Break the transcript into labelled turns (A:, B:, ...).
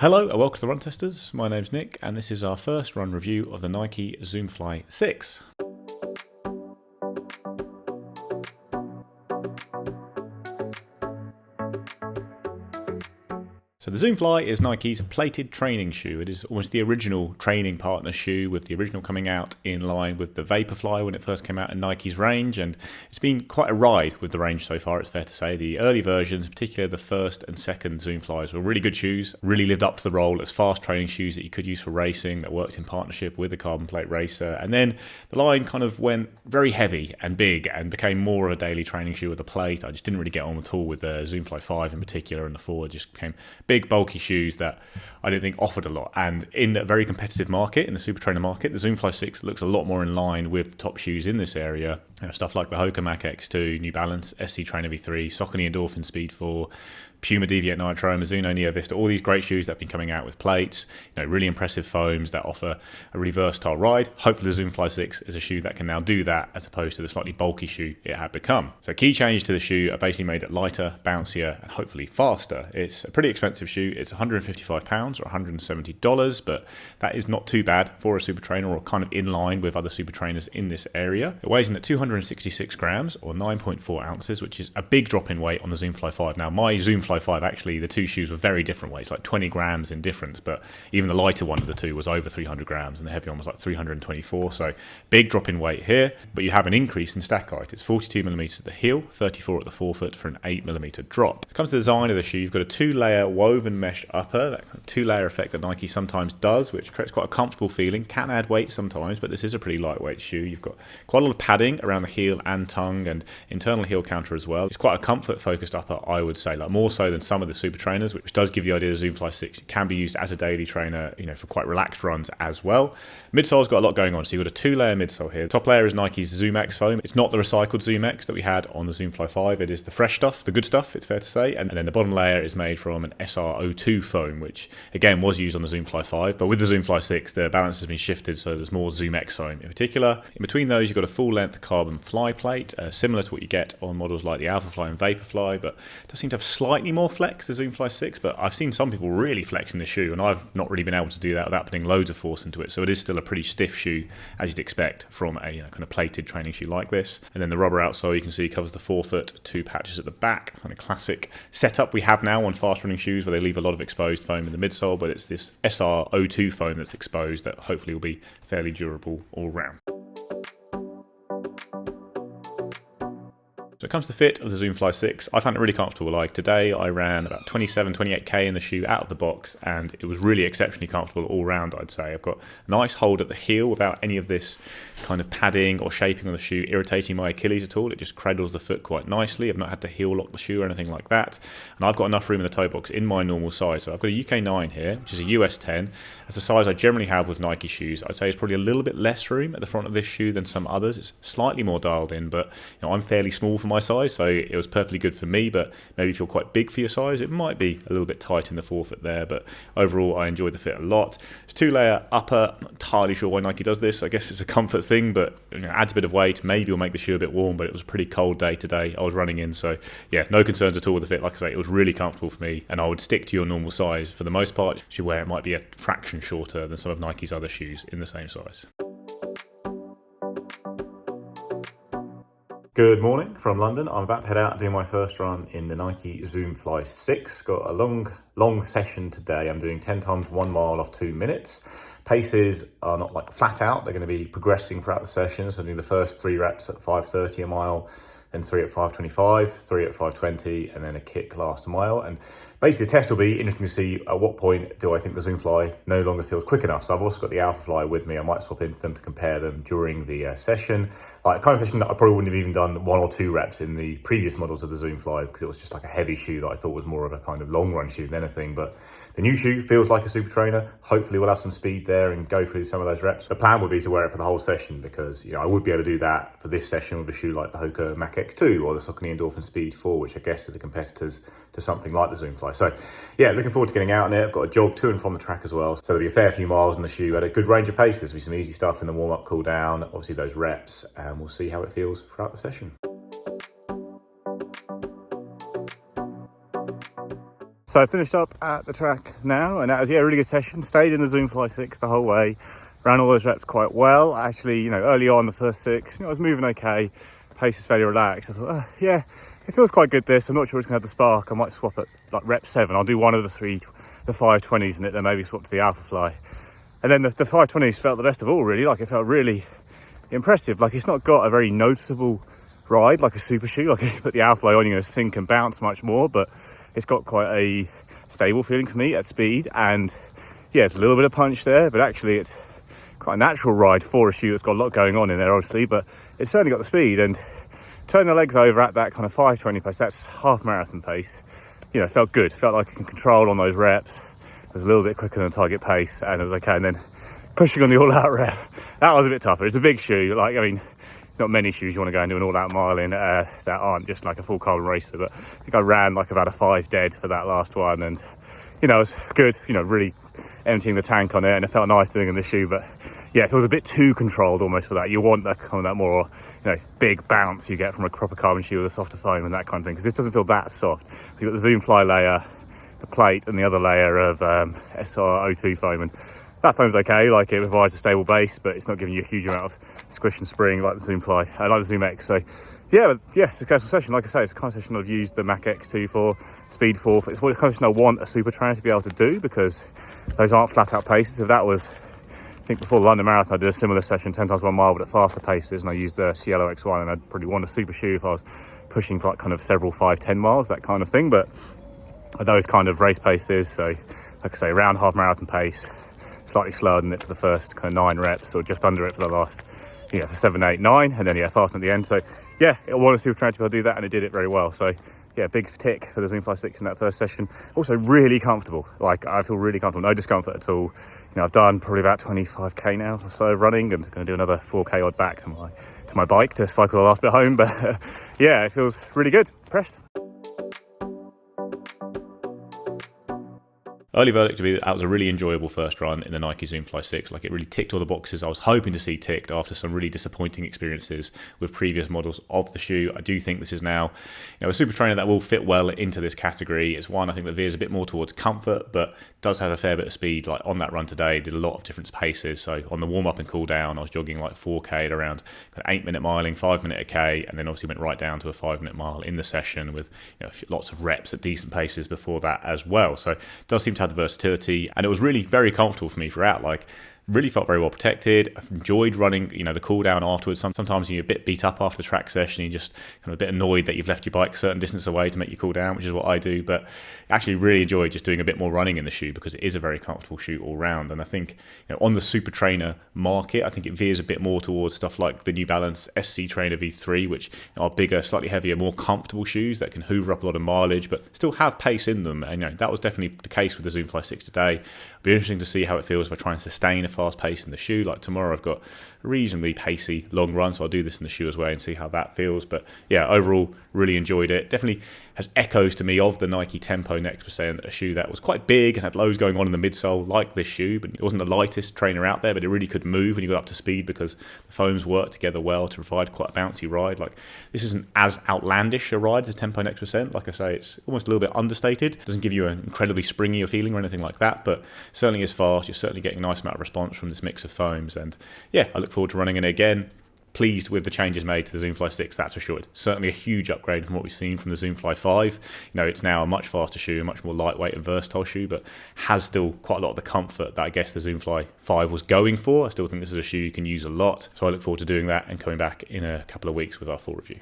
A: Hello and welcome to the Run Testers. My name's Nick and this is our first run review of the Nike Zoomfly 6. So the Zoomfly is Nike's plated training shoe. It is almost the original training partner shoe, with the original coming out in line with the Vaporfly when it first came out in Nike's range, and it's been quite a ride with the range so far, it's fair to say. The early versions, particularly the first and second Zoomflies, were really good shoes, really lived up to the role as fast training shoes that you could use for racing, that worked in partnership with the carbon plate racer. And then the line kind of went very heavy and big and became more of a daily training shoe with a plate. I just didn't really get on at all with the Zoomfly 5 in particular, and the 4 just became big, bulky shoes that I didn't think offered a lot. And in a very competitive market, in the super trainer market, the Zoomfly 6 looks a lot more in line with the top shoes in this area. Stuff like the Hoka Mach X2, New Balance SC Trainer V3, Saucony Endorphin Speed 4, Puma Deviate Nitro, Mizuno Neo Vista, all these great shoes that have been coming out with plates, really impressive foams that offer a really versatile ride. Hopefully the Zoomfly 6 is a shoe that can now do that, as opposed to the slightly bulky shoe it had become. So key changes to the shoe are basically made it lighter, bouncier, and hopefully faster. It's a pretty expensive shoe. It's £155 or $170, but that is not too bad for a super trainer, or kind of in line with other super trainers in this area. It weighs in at 266 grams or 9.4 ounces, which is a big drop in weight on the Zoomfly 5. Now, my Zoomfly 5, actually, the two shoes were very different weights, like 20 grams in difference, but even the lighter one of the two was over 300 grams and the heavy one was like 324, so big drop in weight here. But you have an increase in stack height. It's 42 millimeters at the heel, 34 at the forefoot for an 8 millimeter drop. When it comes to the design of the shoe, you've got a two-layer woven mesh upper, that kind of two-layer effect that Nike sometimes does, which creates quite a comfortable feeling. Can add weight sometimes, but this is a pretty lightweight shoe. You've got quite a lot of padding around the heel and tongue and internal heel counter as well. It's quite a comfort-focused upper, I would say, like more so than some of the super trainers, which does give the idea that Zoomfly 6 can be used as a daily trainer, for quite relaxed runs as well. Midsole's got a lot going on, so you've got a two-layer midsole here. The top layer is Nike's ZoomX foam. It's not the recycled ZoomX that we had on the Zoomfly 5. It is the fresh stuff, the good stuff, it's fair to say. And then the bottom layer is made from an SR02 foam, which again was used on the Zoomfly 5, but with the Zoomfly 6 the balance has been shifted, so there's more ZoomX foam in particular. In between those you've got a full-length carbon fly plate, similar to what you get on models like the Alphafly and Vaporfly, but it does seem to have slightly more flex, the Zoomfly 6, but I've seen some people really flexing the shoe, and I've not really been able to do that without putting loads of force into it, so it is still a pretty stiff shoe, as you'd expect from a kind of plated training shoe like this. And then the rubber outsole, you can see, covers the forefoot, two patches at the back, kind of classic setup we have now on fast running shoes where they leave a lot of exposed foam in the midsole, but it's this SR02 foam that's exposed that hopefully will be fairly durable all round. When it comes to the fit of the Zoomfly 6, I found it really comfortable. Like today I ran about 28k in the shoe out of the box, and it was really exceptionally comfortable all round, I'd say. I've got a nice hold at the heel without any of this kind of padding or shaping on the shoe irritating my Achilles at all. It just cradles the foot quite nicely. I've not had to heel lock the shoe or anything like that. And I've got enough room in the toe box in my normal size. So I've got a UK 9 here, which is a US 10. That's the size I generally have with Nike shoes. I'd say it's probably a little bit less room at the front of this shoe than some others. It's slightly more dialed in, but I'm fairly small for my size, so it was perfectly good for me. But maybe if you're quite big for your size, it might be a little bit tight in the forefoot there, but overall I enjoyed the fit a lot. It's two-layer upper. Not entirely sure why Nike does this. I guess it's a comfort thing, but adds a bit of weight. Maybe it'll make the shoe a bit warm, but it was a pretty cold day today I was running in, so yeah, no concerns at all with the fit. Like I say, it was really comfortable for me, and I would stick to your normal size for the most part, where it might be a fraction shorter than some of Nike's other shoes in the same size. Good morning from London. I'm about to head out and do my first run in the Nike Zoomfly 6. Got a long session today. I'm doing 10 times 1 mile off 2 minutes. Paces are not like flat out. They're going to be progressing throughout the session. So I'm doing the first 3 reps at 5:30 a mile, then 3 at 5:25, 3 at 5:20, and then a kick last mile. And basically the test will be interesting to see at what point do I think the Zoomfly no longer feels quick enough. So I've also got the Alphafly with me. I might swap into them to compare them during the session. Like kind of session that I probably wouldn't have even done 1 or 2 reps in the previous models of the Zoomfly, because it was just like a heavy shoe that I thought was more of a kind of long run shoe than anything. But the new shoe feels like a super trainer. Hopefully we'll have some speed there and go through some of those reps. The plan would be to wear it for the whole session, because I would be able to do that for this session with a shoe like the Hoka Mach X2 or the Saucony Endorphin Speed 4, which I guess are the competitors to something like the Zoomfly. So yeah, looking forward to getting out in it. I've got a jog to and from the track as well, so there'll be a fair few miles in the shoe at a good range of paces. There'll be some easy stuff in the warm-up, cool down, obviously those reps, and we'll see how it feels throughout the session.
B: So I finished up at the track now, and that was, a really good session. Stayed in the Zoomfly 6 the whole way, ran all those reps quite well. Actually, early on, the first 6, I was moving okay, pace is fairly relaxed. I thought, yeah, it feels quite good this. I'm not sure it's going to have the spark. I might swap at like rep 7. I'll do one of the 520s in it, then maybe swap to the Alpha Fly. And then the 520s felt the best of all, really. Like, it felt really impressive. Like, it's not got a very noticeable ride like a super shoe. Like, if you put the Alpha Fly on, you're going to sink and bounce much more, but it's got quite a stable feeling for me at speed. And yeah, it's a little bit of punch there, but actually it's quite a natural ride for a shoe that's got a lot going on in there, obviously, but it's certainly got the speed. And turn the legs over at that kind of 520 pace, that's half marathon pace, felt good. Felt like I can control on those reps. It was a little bit quicker than target pace, and it was okay. And then pushing on the all-out rep, that was a bit tougher. It's a big shoe. Like, I mean, not many shoes you want to go and do an all-out mile in that aren't just like a full carbon racer, but I think I ran like about a 5 dead for that last one, and it was good, really emptying the tank on it, and it felt nice doing in this shoe. But yeah, it was a bit too controlled almost for that. You want that kind of that more big bounce you get from a proper carbon shoe with a softer foam and that kind of thing, because this doesn't feel that soft. So you've got the Zoomfly layer, the plate, and the other layer of SR02 foam, and that foam's okay. Like, it provides a stable base, but it's not giving you a huge amount of squish and spring like the Zoomfly, like the ZoomX. So yeah, successful session. Like I say, it's the kind of session I've used the Mac X2 for, Speed 4 for. It's the kind of session I want a super trainer to be able to do, because those aren't flat out paces. If that was, I think before the London Marathon, I did a similar session, 10 times 1 mile, but at faster paces, and I used the Cielo X1, and I'd probably want a super shoe if I was pushing for like kind of several 5-10 miles, that kind of thing. But at those kind of race paces, so like I say, around half marathon pace, slightly slower than it for the first kind of 9 reps, or just under it for the last, for 7, 8, 9, and then faster at the end. So yeah, I want to see if trainer to be able to do that, and it did it very well. So yeah, big tick for the Zoomfly 6 in that first session. Also really comfortable. Like, I feel really comfortable, no discomfort at all. I've done probably about 25k now or so running, and going to do another 4k odd back to my bike to cycle the last bit home. But yeah, it feels really good. Impressed.
A: Early verdict to be that was a really enjoyable first run in the Nike Zoomfly 6. Like, it really ticked all the boxes I was hoping to see ticked after some really disappointing experiences with previous models of the shoe. I do think this is now, a super trainer that will fit well into this category. It's one I think that veers a bit more towards comfort, but does have a fair bit of speed. Like, on that run today, did a lot of different paces. So on the warm up and cool down, I was jogging like 4k at around 8-minute miling, 5-minute a k, and then obviously went right down to a 5-minute mile in the session with lots of reps at decent paces before that as well. So it does seem to have the versatility, and it was really very comfortable for me throughout. Like, really felt very well protected. I've enjoyed running, the cool down afterwards. Sometimes you're a bit beat up after the track session. You're just kind of a bit annoyed that you've left your bike a certain distance away to make you cool down, which is what I do. But actually really enjoyed just doing a bit more running in the shoe, because it is a very comfortable shoe all round. And I think on the super trainer market, I think it veers a bit more towards stuff like the New Balance SC Trainer V3, which are bigger, slightly heavier, more comfortable shoes that can hoover up a lot of mileage, but still have pace in them. And that was definitely the case with the Zoomfly 6 today. It'll be interesting to see how it feels if I try and sustain a fast pace in the shoe. Like, tomorrow I've got a reasonably pacey long run, so I'll do this in the shoe as well and see how that feels. But yeah, overall really enjoyed it. Definitely has echoes to me of the Nike Tempo Next Percent, a shoe that was quite big and had loads going on in the midsole like this shoe, but it wasn't the lightest trainer out there, but it really could move when you got up to speed because the foams worked together well to provide quite a bouncy ride. Like, this isn't as outlandish a ride as Tempo Next Percent. Like I say, it's almost a little bit understated. It doesn't give you an incredibly springy feeling or anything like that, but certainly is fast. You're certainly getting a nice amount of response from this mix of foams, and yeah, I look forward to running it again. Pleased with the changes made to the Zoomfly 6, that's for sure. It's certainly a huge upgrade from what we've seen from the Zoomfly 5. It's now a much faster shoe, a much more lightweight and versatile shoe, but has still quite a lot of the comfort that I guess the Zoomfly 5 was going for. I still think this is a shoe you can use a lot, so I look forward to doing that and coming back in a couple of weeks with our full review.